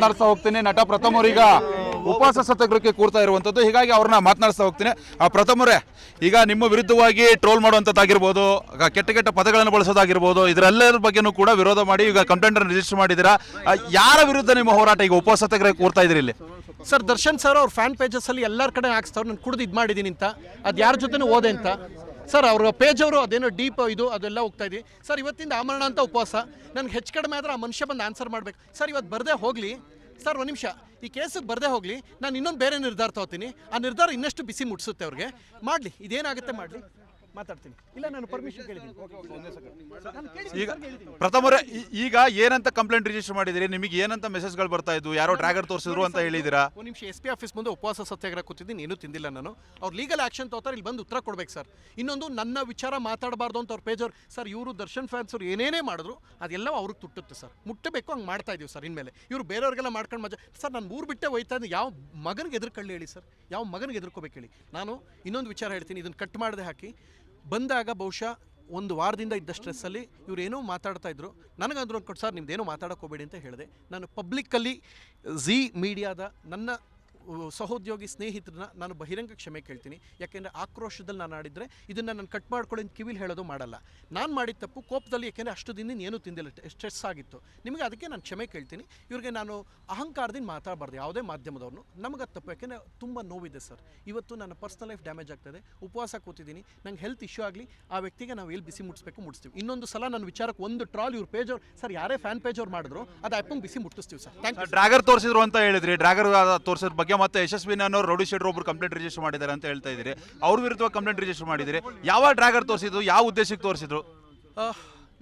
ಮಾತನಾಡಿಸ್ತಾ ಹೋಗ್ತೀನಿ. ನಟ ಪ್ರಥಮ್ ಅವರೀಗ ಉಪವಾಸ ಸತ್ಯಾಗ್ರಹಕ್ಕೆ ಕೂರ್ತಾ ಇರುವಂಥದ್ದು, ಹೀಗಾಗಿ ಅವ್ರನ್ನ ಮಾತನಾಡಿಸ್ತಾ ಹೋಗ್ತೀನಿ. ಪ್ರಥಮ್ ಅವರೇ, ಈಗ ನಿಮ್ಮ ವಿರುದ್ಧವಾಗಿ ಟ್ರೋಲ್ ಮಾಡುವಂಥದ್ದಾಗಿರ್ಬೋದು, ಕೆಟ್ಟ ಕೆಟ್ಟ ಪದಗಳನ್ನು ಬಳಸೋದಾಗಿರ್ಬೋದು, ಇದರೆಲ್ಲರ ಬಗ್ಗೆನೂ ಕೂಡ ವಿರೋಧ ಮಾಡಿ ಈಗ ಕಂಪ್ಲೇಂಟ್ ಅನ್ನು ರಿಜಿಸ್ಟರ್ ಮಾಡಿದ್ದೀರಾ. ಯಾರ ವಿರುದ್ಧ ನಿಮ್ಮ ಹೋರಾಟ ಈಗ ಉಪವಾಸ ಸತ್ಯಾಗ್ರಹಕ್ಕೆ ಕೂರ್ತಾ ಇದ್ದೀರಿ ಇಲ್ಲಿ? ಸರ್, ದರ್ಶನ್ ಸರ್ ಅವ್ರ ಫ್ಯಾನ್ ಪೇಜಸ್ ಅಲ್ಲಿ ಎಲ್ಲರ ಕಡೆ ಹಾಕ್ಸ್ತಾವ್ರು ನಾನು ಕುಡಿದು ಇದು ಮಾಡಿದ್ದೀನಿ ಅಂತ, ಅದು ಯಾರ ಜೊತೆನೂ ಓದೆ ಅಂತ. ಸರ್, ಅವ್ರ ಪೇಜ್ ಅವರು ಅದೇನೋ ಡೀಪ್ ಇದು ಅದೆಲ್ಲ ಹೋಗ್ತಾ ಇದ್ದೀವಿ ಸರ್. ಇವತ್ತಿಂದ ಆಮರಣ ಅಂತ ಉಪವಾಸ. ನನಗೆ ಹೆಚ್ಚು ಕಡಿಮೆ ಆದರೆ ಆ ಮನುಷ್ಯ ಬಂದು ಆನ್ಸರ್ ಮಾಡಬೇಕು ಸರ್. ಇವತ್ತು ಬರದೇ ಹೋಗಲಿ ಸರ್, ಒಂದು ನಿಮಿಷ, ಈ ಕೇಸಿಗೆ ಬರದೇ ಹೋಗಲಿ, ನಾನು ಇನ್ನೊಂದು ಬೇರೆ ನಿರ್ಧಾರ ತಗೋತೀನಿ. ಆ ನಿರ್ಧಾರ ಇನ್ನಷ್ಟು ಬಿಸಿ ಮುಟ್ಟಿಸುತ್ತೆ ಅವ್ರಿಗೆ. ಮಾಡಲಿ, ಇದೇನಾಗುತ್ತೆ ಮಾಡಲಿ, ಮಾತಾಡ್ತೀನಿ. ಇಲ್ಲ, ನಾನು ಪರ್ಮಿಷನ್ ಕೇಳಿದ್ದೀನಿ. ಈಗ ಪ್ರಥಮರೇ, ಈಗ ಏನಂತ ಕಂಪ್ಲೇಂಟ್ ರಿಜಿಸ್ಟರ್ ಮಾಡಿದಿರಿ? ನಿಮಗೆ ಏನಂತ ಮೆಸೇಜ್ಗಳು ಬರ್ತಾ ಇದ್ವು? ಯಾರೋ ಡ್ರ್ಯಾಗರ್ ತೋರಿಸಿದ್ರು ಅಂತ ಹೇಳಿದಿರಾ? ಒಂದು ನಿಮಿಷ, SP ಆಫೀಸ್ ಮುಂದೆ ಉಪವಾಸ ಸತ್ಯಾಗ್ರಹ ಕೂತಿದ್ದೀನಿ, ಏನೂ ತಿಂದಿಲ್ಲ ನಾನು. ಅವ್ರು ಲೀಗಲ್ ಆಕ್ಷನ್ ತಗೋತಾರೆ, ಇಲ್ಲಿ ಬಂದು ಉತ್ತರ ಕೊಡ್ಬೇಕು ಸರ್. ಇನ್ನೊಂದು, ನನ್ನ ವಿಚಾರ ಮಾತಾಡಬಾರ್ದು ಅಂತ ಅವ್ರ ಪೇಜ್ ಅವ್ರು ಸರ್, ಇವರು ದರ್ಶನ್ ಫ್ಯಾನ್ಸ್ ಅವ್ರು ಏನೇನೇ ಮಾಡಿದ್ರು ಅದೆಲ್ಲ ಅವ್ರಿಗೆ ತುಟ್ಟುತ್ತೆ ಸರ್. ಮುಟ್ಟಬೇಕು, ಹಂಗೆ ಮಾಡ್ತಾ ಇದೀವಿ ಸರ್. ಇನ್ಮೇಲೆ ಇವರು ಬೇರೆಯವ್ರಿಗೆಲ್ಲ ಮಾಡ್ಕೊಂಡು ಮಜಾ ಸರ್. ನಾನು ಊರು ಬಿಟ್ಟೆ ಹೋಯ್ತಾ ಇದ್ದೀನಿ. ಯಾವ ಮಗನಿಗೆ ಎದುರ್ಕೊಳ್ಳಿ ಹೇಳಿ ಸರ್? ಯಾವ ಮಗನಿಗೆ ಎದುರ್ಕೋಬೇಕು ಹೇಳಿ? ನಾನು ಇನ್ನೊಂದು ವಿಚಾರ ಹೇಳ್ತೀನಿ, ಇದನ್ನು ಕಟ್ ಮಾಡದೆ ಹಾಕಿ. ಬಂದಾಗ ಬಹುಶಃ ಒಂದು ವಾರದಿಂದ ಇದ್ದ ಸ್ಟ್ರೆಸ್ಸಲ್ಲಿ ಇವ್ರು ಏನೋ ಮಾತಾಡ್ತಾ ಇದ್ರು. ನನಗಂದ್ರು ಅಂದ್ಕೊಂಡು ಸರ್, ನಿಮ್ದೇನೋ ಮಾತಾಡೋಕೆ ಹೋಗಬೇಡಿ ಅಂತ ಹೇಳಿದೆ. ನಾನು ಪಬ್ಲಿಕ್ಕಲ್ಲಿ ಝೀ ಮೀಡಿಯಾದ ನನ್ನ ಸಹೋದ್ಯೋಗಿ ಸ್ನೇಹಿತರನ್ನ ನಾನು ಬಹಿರಂಗ ಕ್ಷಮೆ ಕೇಳ್ತೀನಿ. ಯಾಕೆಂದರೆ ಆಕ್ರೋಶದಲ್ಲಿ ನಾನು ಆಡಿದರೆ ಇದನ್ನು ನಾನು ಕಟ್ ಮಾಡ್ಕೊಳ್ಳಿ ಕಿವಿಲಿ ಹೇಳೋದು ಮಾಡಲ್ಲ. ನಾನು ಮಾಡಿದ ತಪ್ಪು ಕೋಪದಲ್ಲಿ, ಯಾಕೆಂದರೆ ಅಷ್ಟು ದಿನ ಏನೂ ತಿಂದಿಲ್ಲ, ಸ್ಟ್ರೆಸ್ ಆಗಿತ್ತು ನಿಮಗೆ, ಅದಕ್ಕೆ ನಾನು ಕ್ಷಮೆ ಕೇಳ್ತೀನಿ. ಇವ್ರಿಗೆ ನಾನು ಅಹಂಕಾರದಿಂದ ಮಾತಾಡಬಾರ್ದು ಯಾವುದೇ ಮಾಧ್ಯಮದವ್ರನ್ನು. ನಮಗೆ ತಪ್ಪು, ಯಾಕೆಂದರೆ ತುಂಬ ನೋವಿದೆ ಸರ್. ಇವತ್ತು ನನ್ನ ಪರ್ಸ್ನಲ್ ಲೈಫ್ ಡ್ಯಾಮೇಜ್ ಆಗ್ತಾಯಿದೆ, ಉಪವಾಸ ಕೂತಿದ್ದೀನಿ. ನಂಗೆ ಹೆಲ್ತ್ ಇಶ್ಯೂ ಆಗಲಿ, ಆ ವ್ಯಕ್ತಿಗೆ ನಾವು ಎಲ್ಲಿ ಬಿಸಿ ಮುಟ್ಟಿಸ್ತೀವಿ. ಇನ್ನೊಂದು ಸಲ ನನ್ನ ವಿಚಾರಕ್ಕೆ ಒಂದು ಟ್ರಾಲ್ ಇವ್ರ ಪೇಜ್ ಅವ್ರು ಸರ್, ಯಾರೇ ಫ್ಯಾನ್ ಪೇಜ್ ಅವ್ರು ಮಾಡಿದ್ರು ಅದು ಆ್ಯಪಂಗೆ ಬಿಸಿ ಮುಟ್ಟಿಸ್ತೀವಿ ಸರ್. Thank you. ಡ್ರ್ಯಾಗರ್ ತೋರಿಸಿದ್ರು ಅಂತ ಹೇಳಿದ್ರಿ, ಡ್ರ್ಯಾಗರ್ ತೋರಿಸಿದ ಬಗ್ಗೆ ಮತ್ತೆ ಯಶಸ್ವಿನಿ ಅನ್ನೋರು ರೌಡಿ ಶೀಟರ್ ಒಬ್ರು ಕಂಪ್ಲೇಂಟ್ ರಿಜಿಸ್ಟರ್ ಮಾಡಿದ್ದಾರೆ ಅಂತ ಹೇಳ್ತಾ ಇದ್ದೀರಿ. ಅವ್ರ ವಿರುದ್ಧ ಕಂಪ್ಲೇಂಟ್ ರಿಜಿಸ್ಟರ್ ಮಾಡಿದ್ದೀರಿ. ಯಾವ ಡ್ರ್ಯಾಗರ್ ತೋರಿಸಿದ್ರು, ಯಾವ ಉದ್ದೇಶಕ್ಕೆ ತೋರಿಸಿದ್ರು?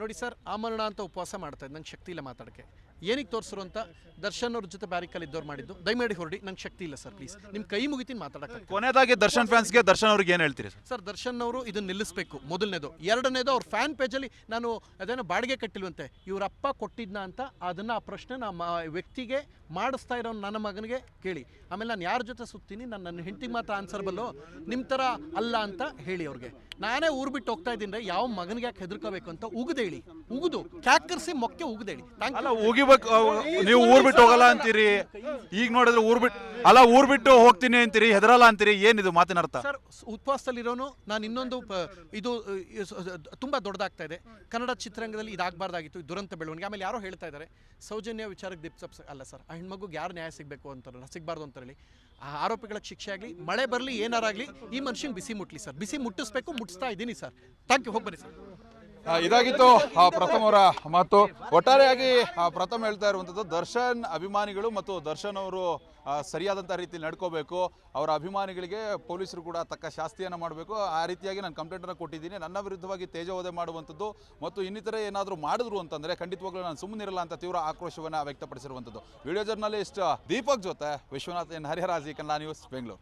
ನೋಡಿ ಸರ್, ಆಮರಣ ಅಂತ ಉಪವಾಸ ಮಾಡ್ತಾ ಇದ್ದು, ನಂಗೆ ಶಕ್ತಿ ಇಲ್ಲ ಮಾತಾಡೋಕ್ಕೆ. ಏನಕ್ಕೆ ತೋರಿಸ್ರು ಅಂತ ದರ್ಶನ್ ಅವ್ರ ಜೊತೆ ಬ್ಯಾರಿಕಲ್ಲಿ ಇದ್ದವ್ರು ಮಾಡಿದ್ದು. ದಯಮಾಡಿ ಹೊರಡಿ, ನಂಗೆ ಶಕ್ತಿ ಇಲ್ಲ ಸರ್. ಪ್ಲೀಸ್, ನಿಮ್ಮ ಕೈ ಮುಗಿತೀನಿ ಮಾತಾಡೋಕ್ಕೆ. ಕೊನೆಯದಾಗಿ ದರ್ಶನ್ ಫ್ಯಾನ್ಸ್ಗೆ ದರ್ಶನ್ ಅವ್ರಿಗೆ ಏನು ಹೇಳ್ತೀರಿ ಸರ್? ದರ್ಶನ್ ಅವರು ಇದನ್ನು ನಿಲ್ಲಿಸಬೇಕು, ಮೊದಲನೇದು. ಎರಡನೇದು, ಅವ್ರ ಫ್ಯಾನ್ ಪೇಜಲ್ಲಿ ನಾನು ಅದೇನೋ ಬಾಡಿಗೆ ಕಟ್ಟಿಲ್ವಂತೆ, ಇವ್ರ ಅಪ್ಪ ಕೊಟ್ಟಿದ್ನ ಅಂತ, ಅದನ್ನು ಆ ಪ್ರಶ್ನೆ ನಮ್ಮ ವ್ಯಕ್ತಿಗೆ ಮಾಡಿಸ್ತಾ ಇರೋ ನನ್ನ ಮಗನಿಗೆ ಕೇಳಿ. ಆಮೇಲೆ ನಾನು ಯಾರ ಜೊತೆ ಸುತ್ತೀನಿ, ನಾನು ನನ್ನ ಹೆಂಡತಿಗೆ ಮಾತ್ರ ಆನ್ಸರ್ಬಲ್ಲು, ನಿಮ್ಮ ಥರ ಅಲ್ಲ ಅಂತ ಹೇಳಿ ಅವ್ರಿಗೆ. ನಾನೇ ಊರು ಬಿಟ್ಟು ಹೋಗ್ತಾ ಇದ್ದೀನಿ, ಯಾವ ಮಗನಿಗೆ ಯಾಕೆ ಹೆದರ್ಕೋಬೇಕು ಅಂತ ಉಗಿದೇಳಿ, ಉಗಿದು ಕ್ಯಾಕರ್ಸಿ ಮೊಕ್ಕೆ ಉಗಿದೇಳಿ. ಅಲ್ಲ, ಉಗಿಬೇಕು, ನೀವು ಊರ್ ಬಿಟ್ಟು ಹೋಗಲ್ಲ ಅಂತೀರಿ. ಈಗ ನೋಡಿದ್ರೆ ಊರ್ ಬಿಟ್ಟು ಹೋಗ್ತೀನಿ ಅಂತೀರಿ, ಹೆದರಲ್ಲ ಅಂತೀರಿ. ಏನಿದು ಮಾತಿನ ಅರ್ಥ? ಸರ್, ಉಪವಾಸದಲ್ಲಿರೋನು ನಾನು ಇನ್ನೊಂದು ಇದು ತುಂಬ ದೊಡ್ಡದಾಗ್ತಾ ಇದೆ. ಕನ್ನಡ ಚಿತ್ರರಂಗದಲ್ಲಿ ಇದಾಗಬಾರ್ದಾಗಿತ್ತು, ದುರಂತ ಬೆಳವಣಿಗೆ. ಆಮೇಲೆ ಯಾರೋ ಹೇಳ್ತಾ ಇದ್ದಾರೆ ಸೌಜನ್ಯ ವಿಚಾರಕ್ಕೆ ದಿಪ್ಸಪ್ಸ್ ಅಲ್ಲ ಸರ್, ಆ ಹೆಣ್ಮಗುಗೆ ಯಾರು ನ್ಯಾಯ ಸಿಗಬೇಕು ಅಂತಾರಲ್ಲ, ಸಿಗಬಾರ್ದು ಅಂತ ಹೇಳಿ. ಆ ಆರೋಪಿಗಳಿಗೆ ಶಿಕ್ಷೆ ಆಗಲಿ, ಮಳೆ ಬರಲಿ, ಏನಾರಾಗಲಿ, ಈ ಮನುಷ್ಯಂಗೆ ಬಿಸಿ ಮುಟ್ಲಿ ಸರ್. ಬಿಸಿ ಮುಟ್ಟಿಸ್ಬೇಕು, ಮುಟ್ಟಿಸ್ತಾ ಇದ್ದೀನಿ ಸರ್. Thank you. ಹೋಗ್ಬನ್ನಿ ಸರ್. ಇದಾಗಿತ್ತು ಪ್ರಥಮ್ ಅವರ ಮಾತು. ಒಟ್ಟಾರೆಯಾಗಿ ಪ್ರಥಮ್ ಹೇಳ್ತಾ ಇರುವಂಥದ್ದು, ದರ್ಶನ್ ಅಭಿಮಾನಿಗಳು ಮತ್ತು ದರ್ಶನ್ ಅವರು ಸರಿಯಾದಂಥ ರೀತಿಯಲ್ಲಿ ನಡ್ಕೋಬೇಕು. ಅವರ ಅಭಿಮಾನಿಗಳಿಗೆ ಪೊಲೀಸರು ಕೂಡ ತಕ್ಕ ಶಾಸ್ತಿಯನ್ನು ಮಾಡಬೇಕು. ಆ ರೀತಿಯಾಗಿ ನಾನು ಕಂಪ್ಲೇಂಟನ್ನು ಕೊಟ್ಟಿದ್ದೀನಿ. ನನ್ನ ವಿರುದ್ಧವಾಗಿ ತೇಜೋವಧೆ ಮಾಡುವಂಥದ್ದು ಮತ್ತು ಇನ್ನಿತರೆ ಏನಾದರೂ ಮಾಡಿದ್ರು ಅಂತಂದರೆ ಖಂಡಿತವಾಗ್ಲೂ ನಾನು ಸುಮ್ಮನಿರಲ್ಲ ಅಂತ ತೀವ್ರ ಆಕ್ರೋಶವನ್ನು ವ್ಯಕ್ತಪಡಿಸಿರುವಂಥದ್ದು. ವಿಡಿಯೋ ಜರ್ನಲಿಸ್ಟ್ ದೀಪಕ್ ಜೊತೆ ವಿಶ್ವನಾಥ್ ಎನ್ ಹರಿಹರಾಜಿ, ಕನ್ನಡ ನ್ಯೂಸ್, ಬೆಂಗಳೂರು.